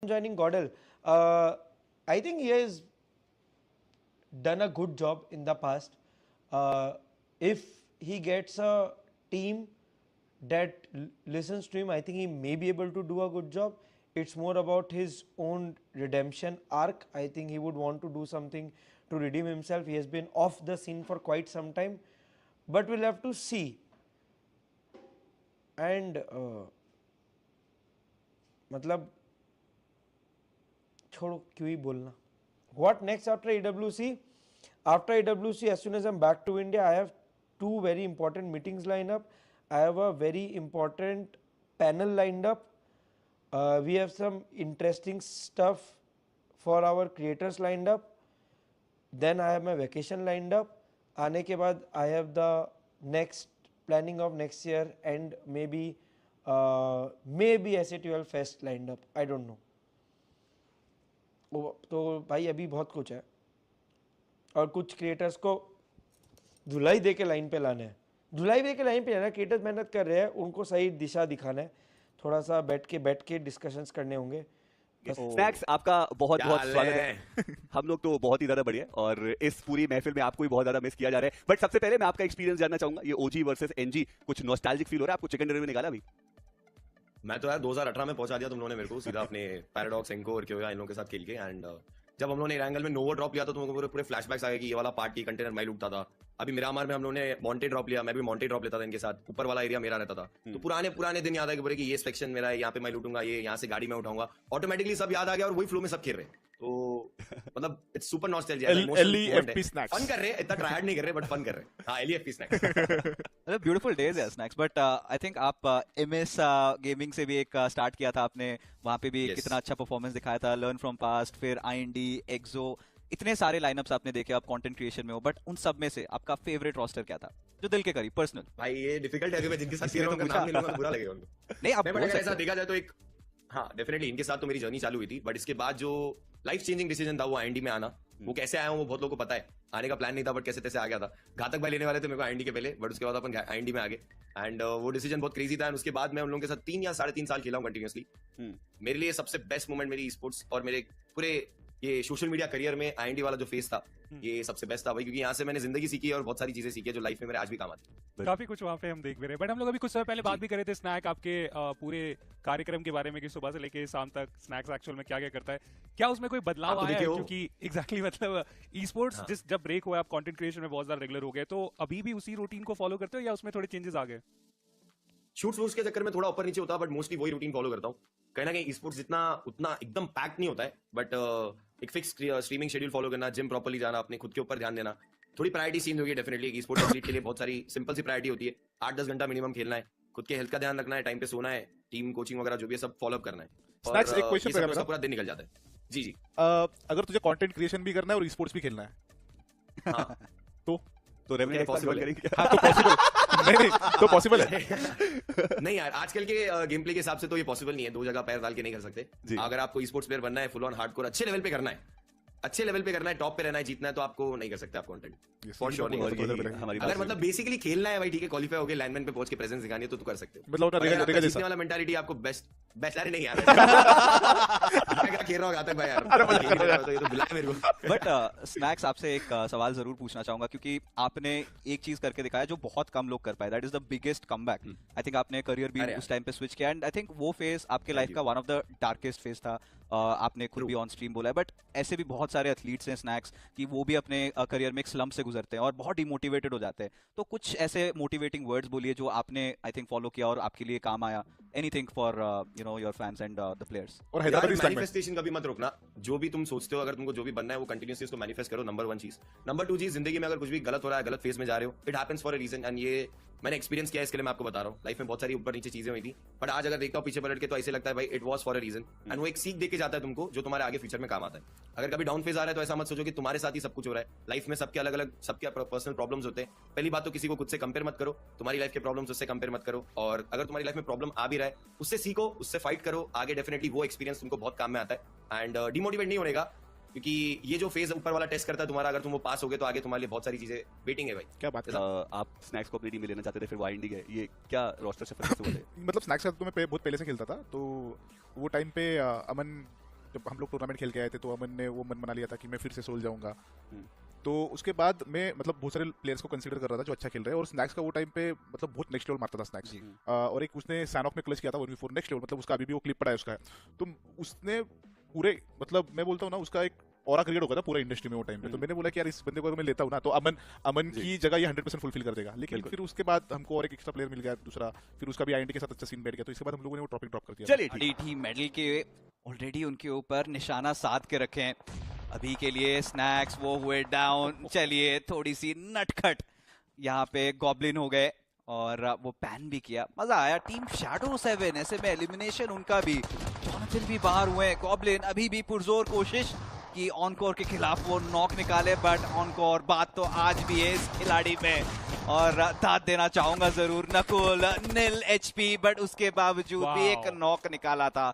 joining Godel. I think he has done a good job in the past. If he gets a team that listens to him, I think he may be able to do a good job. It's more about his own redemption arc. I think he would want to do something to redeem himself. He has been off the scene for quite some time, but we'll have to see. And मतलब छोड़ो क्यों ही बोलना. What next after AWC? After AWC, as soon as I'm back to India, I have two very important meetings lined up. I have a very important panel lined up. We have some interesting stuff for our creators lined up. Then I have my vacation lined up. आने के बाद I have the next planning of next year and maybe SA12 Fest lined up. I don't know. तो भाई अभी बहुत कुछ है और कुछ क्रिएटर्स को धुलाई दे के लाइन पे लाना है. धुलाई दे के लाइन पे लाना. क्रिएटर्स मेहनत कर रहे हैं, उनको सही दिशा दिखाना है. थोड़ा सा बैठ के डिस्कशंस करने होंगे. स्नैक्स आपका बहुत बहुत स्वागत है. हम लोग तो बहुत ही ज्यादा बढ़िया और इस पूरी महफिल में आपको भी बहुत ज्यादा मिस किया जा रहा है. बट सबसे पहले मैं आपका एक्सपीरियंस जानना चाहूंगा. ये ओजी वर्सेस एनजी कुछ नॉस्टैल्जिक फील हो रहा है आपको? चिकन डिनर में निकाला अभी? मैं तो यार 2018 में पहुंचा दिया तुम लोगों ने मेरे को सीधा अपने पैराडॉक्स एंको और क्यों इन लोगों के साथ खेल के. एंड जब हम लोगों ने एंगल में नोवो ड्रॉप लिया था तो मुझे पूरे फ्लैशबैक्स आ गए कि ये वाला पार्ट की कंटेनर मैं लूटता था. अभी मिरामार में हम लोगों ने मॉन्टे ड्रॉप लिया, मैं भी मॉन्टे ड्रॉप लेता था इनके साथ. ऊपर वाला एरिया मेरा रहता था. तो पुराने दिन याद है कि ये सेक्शन मेरा है, यहाँ पे मैं लूटूंगा, ये यहाँ से गाड़ी में उठाऊंगा. ऑटोमेटिकली सब याद आ गया और वही फ्लो में सब खेल रहे. तो मतलब it's super nostalgia. LEFP snacks fun कर रहे हैं, इतना ट्रायड नहीं कर रहे बट फन कर रहे हैं. हाँ LEFP स्नैक्स. मतलब ब्यूटीफुल डेज है स्नैक्स. बट आई थिंक आप MS गेमिंग से भी एक स्टार्ट किया था आपने. वहां पे भी कितना अच्छा परफॉर्मेंस दिखाया था. लर्न फ्रॉम पास्ट, फिर IND, एक्सो, इतने सारे लाइनअप्स आपने देखे. आप कंटेंट क्रिएशन में हो, बट उन सब में से आपका फेवरेट रोस्टर क्या था जो दिल के करीब पर्सनल? भाई ये डिफिकल्ट है, मैं जिनके साथ खेल रहा हूं उनका नाम नहीं लूंगा तो बुरा लगेगा उनको. नहीं आप बोल सकते ऐसा देखा जाए तो एक हाँ डेफिनेटली इनके साथ तो मेरी जर्नी चालू हुई थी. बट इसके बाद जो लाइफ चेंजिंग डिसीजन था वो IND में आना. वो कैसे आया हूँ वो बहुत लोगों को पता है. आने का प्लान नहीं था बट कैसे तैसे आ गया था. घातक भाई लेने वाले थे मेरे को IND के पहले, बट उसके बाद अपन IND में आ गए. एंड वो डिसीजन बहुत क्रेजी था. एंड उसके बाद मैं उन लोगों के साथ 3 या 3.5 साल खेला हूँ कंटिन्यूसली. मेरे लिए सबसे बेस्ट मोमेंट मेरी स्पोर्ट्स और मेरे पूरे ये सोशल मीडिया करियर में IND वाला जो फेस था ये सबसे बेस्ट था भाई. क्योंकि यहाँ से मैंने जिंदगी सीखी और बहुत सारी चीजें सीखी जो लाइफ में मेरे आज भी काम आती है. काफी कुछ वहाँ पे हम देख भी रहे हैं. बट हम लोग अभी कुछ समय पहले बात भी कर रहे थे स्नैक आपके पूरे कार्यक्रम के बारे में कि सुबह से लेके शाम तक स्नैक्स एक्चुअल में क्या क्या करता है. क्या उसमें कोई बदलाव आया है? क्योंकि एग्जैक्टली मतलब ई स्पोर्ट्स जिस जब ब्रेक हुआ आप कंटेंट क्रिएशन में बहुत ज्यादा रेगुलर हो गए, तो अभी भी उसी रूटीन को फॉलो करते हो या उसमें थोड़े चेंजेस आ गए? शूट्स वूट्स के चक्कर में थोड़ा ऊपर नीचे होता है बट मोस्टली वही रूटीन फॉलो करता हूँ. कहीं ना कहीं स्पोर्ट्स जितना उतना एकदम पैक्ड नहीं होता है बट एक फिक्स स्ट्रीमिंग शेड्यूल फॉलो करना, जिम प्रॉपर्ली जाना, अपने खुद के ऊपर ध्यान देना, थोड़ी प्रायोरिटी चेंज होगी डेफिनेटली. स्पोर्ट्स एथलीट के लिए बहुत सारी सिंपल सी प्रायोरिटी होती है. 8-10 घंटा मिनिमम खेलना है, खुद के हेल्थ का ध्यान रखना है, टाइम पे सोना है, टीम कोचिंग वगैरह जो भी है सब फॉलो अप करना है. स्नैक्स एक क्वेश्चन मेरा पूरा दिन निकल जाता है. जी जी. अगर तुझे कंटेंट क्रिएशन भी करना है और स्पोर्ट्स भी खेलना है हाँ तो रेवेन्यू पॉसिबल है. हाँ तो पॉसिबल नहीं तो पॉसिबल है. नहीं यार आजकल के गेम प्ले के हिसाब से तो ये पॉसिबल नहीं है. 2 जगह पैर डाल के नहीं कर सकते. अगर आपको स्पोर्ट्स प्लेयर बनना है, फुल ऑन हार्डकोर अच्छे लेवल पे करना है, अच्छे लेवल पे करना है, टॉप पे रहना है, जीतना है, तो आपको नहीं कर सकते आप कंटेंट फॉर श्योर नहीं. अगर मतलब बेसिकली खेलना है भाई ठीक है, क्वालीफाई हो गए, लाइनमैन पे पहुंच के प्रेजेंस दिखानी है तो कर सकते हो. मतलब जीतने वाला मेंटालिटी आपको बेस्ट अरे नहीं यार क्या खेल रहा हूं घातक भाई यार तो ये तो बुलाया मेरे को. बट स्नैक्स आपसे एक सवाल जरूर पूछना चाहूंगा क्योंकि आपने एक चीज करके दिखाया जो बहुत कम लोग कर पाए. That is the biggest comeback. I think आपने करियर भी उस टाइम पे स्विच किया एंड आई थिंक वो फेज आपके लाइफ का one of the darkest phase था. आपने खुद भी ऑन स्ट्रीम बोला है. बट ऐसे भी बहुत सारे एथलीट्स हैं स्नैक्स कि वो भी अपने करियर में एक स्लम्प से गुजरते हैं और बहुत डिमोटिवेटेड हो जाते हैं. तो कुछ ऐसे मोटिवेटिंग वर्ड्स बोलिए जो आपने आई थिंक फॉलो किया और आपके लिए काम आया. Anything for your fans and the players. और हैदराबादी मैनिफेस्टेशन कभी मत रोकना. जो भी तुम सोचते हो, अगर तुमको जो भी बनना है वो कंटिन्यूअसली उसको मैनिफेस्ट करो. नंबर 1 चीज. नंबर 2 चीज, जिंदगी में अगर कुछ भी गलत हो रहा है, गलत फेज में जा रहे हो, it happens for a reason. And ये मैंने एक्सपीरियंस किया है, इसके लिए मैं आपको बता रहा हूँ. लाइफ में बहुत सारी ऊपर नीचे चीजें हुई थी बट आज अगर देखता हूँ पीछे पलट के तो ऐसे लगता है भाई it was for a reason. And वो एक सीख देके जाता है तुमको जो तुम्हारे आगे फ्यूचर में काम आता है. अगर कभी डाउन फेज आ रहा है तो ऐसा मत सोचो कि तुम्हारे साथ ही सब कुछ हो रहा है. लाइफ में सबके अलग अलग सबके पर्सनल प्रॉब्लम्स होते हैं. पहली बात तो किसी को खुद से कंपेयर मत करो. तुम्हारी लाइफ के प्रॉब्लम्स उससे कंपेयर मत करो. और अगर तुम्हारी लाइफ में प्रॉब्लम आ भी रहा है उससे सीखो, उससे फाइट करो. आगे डेफिनेटली वो एक्सपीरियंस तुमको बहुत काम में आता है. एंड डिमोटिवेट नहीं होनेगा क्योंकि ये जो फेज ऊपर वाला टेस्ट करता है तुम्हारा, अगर तुम वो पास हो गए तो आगे तुम्हारे लिए बहुत सारी चीजें वेटिंग है भाई. क्या बात है. आप स्नैक्स को अपनी टीम में लेना चाहते थे, फिर वो IND गए. ये क्या रोस्टर से फर्क हुआ? मतलब स्नैक्स का तो मैं बहुत पहले से खेलता था तो वो टाइम पे अमन जब हम लोग टूर्नामेंट खेल के आए थे तो अमन ने वो मन बना लिया था कि मैं फिर से सोल जाऊंगा। तो उसके बाद मैं मतलब बहुत सारे प्लेयर्स को कंसीडर कर रहा था जो अच्छा खेल रहे हैं, और स्नैक्स का वो टाइम पे मतलब बहुत नेक्स्ट लेवल मारता था स्नैक्स। और एक उसने सैनॉक में क्लच किया था 1v4 नेक्स्ट लेवल, मतलब उसका अभी भी वो क्लिप पड़ा है उसका। तो उसने पूरे मतलब मैं बोलता हूँ ना उसका एक ऑरा क्रिएट हो गया था पूरा इंडस्ट्री में वो टाइम पे। तो मैंने बोला कि यार इस बंदे को अगर मैं लेता हूँ ना तो अमन की जगह ये 100% फुलफिल कर देगा। लेकिन फिर उसके बाद हमको और एक एक्स्ट्रा प्लेयर मिल गया दूसरा, फिर उसका भी आईएनटी के साथ अच्छा सीन बैठ गया, तो इसके बाद हम लोगों ने वो टॉपिक ड्रॉप कर दिया। चलिए ठीक आईआईटी मेडल के ऑलरेडी उनके ऊपर निशाना साध के रखे हैं। अभी के लिए स्नैक्स वो हुए डाउन। चलिए थोड़ी सी नटखट यहाँ पे गॉब्लिन हो गए और वो पैन भी किया, मजा आया। टीम शैडो 7 ऐसे में एलिमिनेशन उनका भी, जॉनथन भी बाहर हुए। गॉब्लिन अभी भी पुरजोर कोशिश कि ऑनकोर के खिलाफ वो नॉक निकाले, बट ऑनकोर बात तो आज भी है इस खिलाड़ी में। और दाद देना चाहूंगा जरूर, नकुल 0 HP, बट उसके बावजूद भी एक नॉक निकाला था।